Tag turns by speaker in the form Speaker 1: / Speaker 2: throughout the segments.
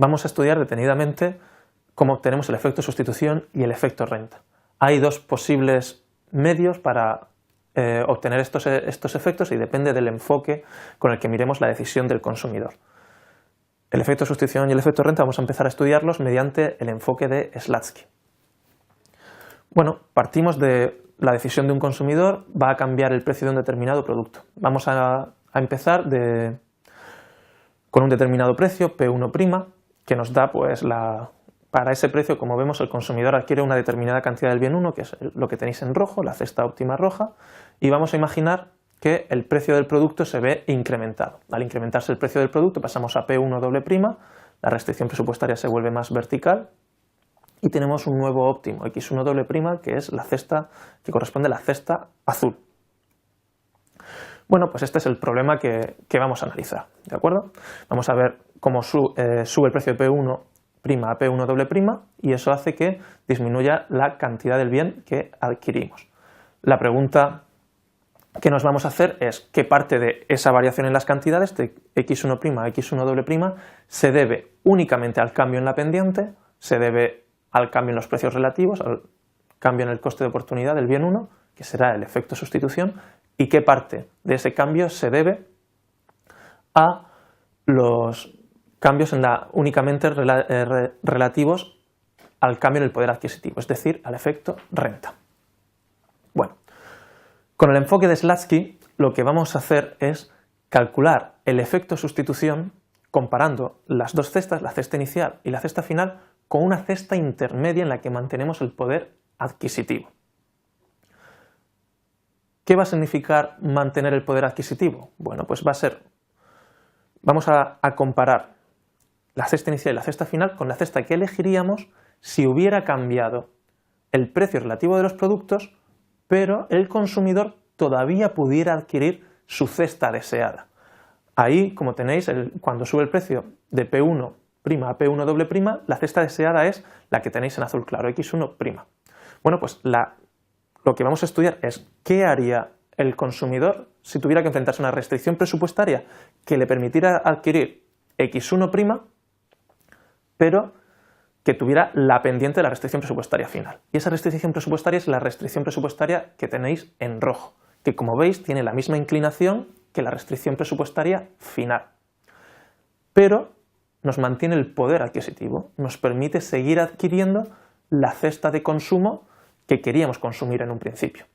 Speaker 1: vamos a estudiar detenidamente cómo obtenemos el efecto sustitución y el efecto renta. Hay dos posibles medios para obtener estos efectos y depende del enfoque con el que miremos la decisión del consumidor. El efecto sustitución y el efecto renta vamos a empezar a estudiarlos mediante el enfoque de Slutsky. Bueno, partimos de la decisión de un consumidor, va a cambiar el precio de un determinado producto. Vamos a empezar con un determinado precio, P1', que nos da pues para ese precio, como vemos, el consumidor adquiere una determinada cantidad del bien 1, que es lo que tenéis en rojo, la cesta óptima roja, y vamos a imaginar que el precio del producto se ve incrementado. Al incrementarse el precio del producto pasamos a P1', la restricción presupuestaria se vuelve más vertical y tenemos un nuevo óptimo, X1', que es la cesta que corresponde a la cesta azul. Bueno, pues este es el problema que vamos a analizar, ¿de acuerdo? Vamos a ver cómo sube el precio de P1' a P1', y eso hace que disminuya la cantidad del bien que adquirimos. La pregunta que nos vamos a hacer es qué parte de esa variación en las cantidades de X1' a X1', se debe únicamente al cambio en la pendiente, se debe al cambio en los precios relativos, al cambio en el coste de oportunidad del bien 1, que será el efecto sustitución, y qué parte de ese cambio se debe a los cambios únicamente relativos al cambio en el poder adquisitivo, es decir, al efecto renta. Bueno, con el enfoque de Slutsky lo que vamos a hacer es calcular el efecto sustitución comparando las dos cestas, la cesta inicial y la cesta final, con una cesta intermedia en la que mantenemos el poder adquisitivo. ¿Qué va a significar mantener el poder adquisitivo? Bueno, pues vamos a comparar la cesta inicial y la cesta final con la cesta que elegiríamos si hubiera cambiado el precio relativo de los productos, pero el consumidor todavía pudiera adquirir su cesta deseada. Ahí, como tenéis, cuando sube el precio de P1' a P1', la cesta deseada es la que tenéis en azul claro, X1'. Bueno, pues lo que vamos a estudiar es qué haría el consumidor si tuviera que enfrentarse a una restricción presupuestaria que le permitiera adquirir X1', pero que tuviera la pendiente de la restricción presupuestaria final. Y esa restricción presupuestaria es la restricción presupuestaria que tenéis en rojo, que como veis tiene la misma inclinación que la restricción presupuestaria final. Pero nos mantiene el poder adquisitivo, nos permite seguir adquiriendo la cesta de consumo que queríamos consumir en un principio.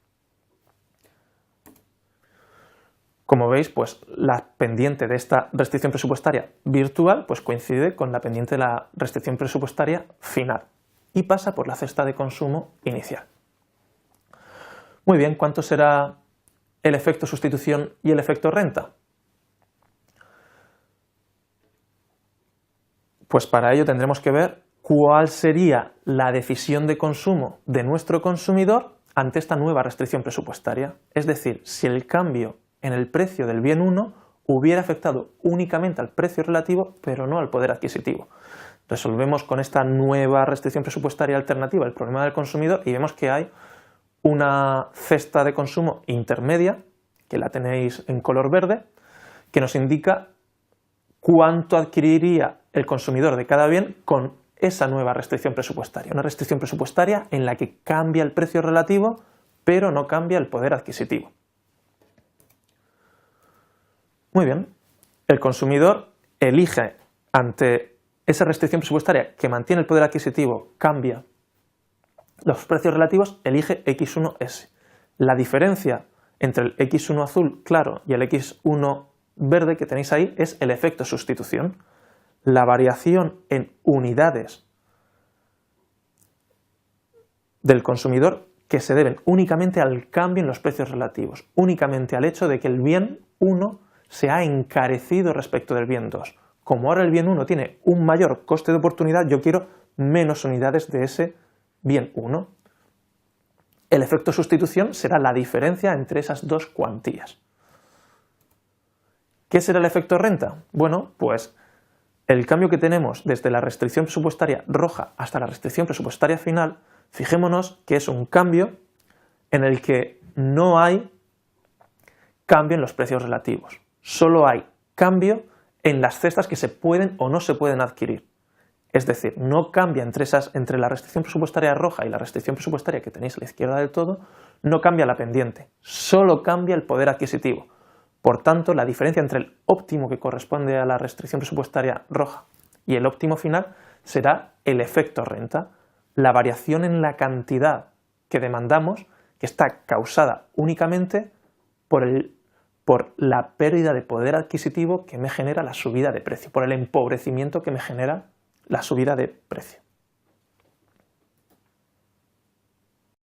Speaker 1: Como veis, pues la pendiente de esta restricción presupuestaria virtual pues coincide con la pendiente de la restricción presupuestaria final y pasa por la cesta de consumo inicial. Muy bien, ¿cuánto será el efecto sustitución y el efecto renta? Pues para ello tendremos que ver cuál sería la decisión de consumo de nuestro consumidor ante esta nueva restricción presupuestaria. Es decir, si el cambio en el precio del bien 1 hubiera afectado únicamente al precio relativo, pero no al poder adquisitivo. Resolvemos con esta nueva restricción presupuestaria alternativa el problema del consumidor y vemos que hay una cesta de consumo intermedia, que la tenéis en color verde, que nos indica cuánto adquiriría el consumidor de cada bien con esa nueva restricción presupuestaria. Una restricción presupuestaria en la que cambia el precio relativo, pero no cambia el poder adquisitivo. Muy bien, el consumidor elige ante esa restricción presupuestaria que mantiene el poder adquisitivo, cambia los precios relativos, elige X1S. La diferencia entre el X1 azul claro y el X1 verde que tenéis ahí es el efecto sustitución. La variación en unidades del consumidor que se deben únicamente al cambio en los precios relativos, únicamente al hecho de que el bien 1 se ha encarecido respecto del bien 2. Como ahora el bien 1 tiene un mayor coste de oportunidad, yo quiero menos unidades de ese bien 1. El efecto sustitución será la diferencia entre esas dos cuantías. ¿Qué será el efecto renta? Bueno, pues el cambio que tenemos desde la restricción presupuestaria roja hasta la restricción presupuestaria final, fijémonos que es un cambio en el que no hay cambio en los precios relativos. Solo hay cambio en las cestas que se pueden o no se pueden adquirir. Es decir, no cambia entre la restricción presupuestaria roja y la restricción presupuestaria que tenéis a la izquierda del todo, no cambia la pendiente, solo cambia el poder adquisitivo. Por tanto, la diferencia entre el óptimo que corresponde a la restricción presupuestaria roja y el óptimo final será el efecto renta, la variación en la cantidad que demandamos, que está causada únicamente por la pérdida de poder adquisitivo que me genera la subida de precio, por el empobrecimiento que me genera la subida de precio.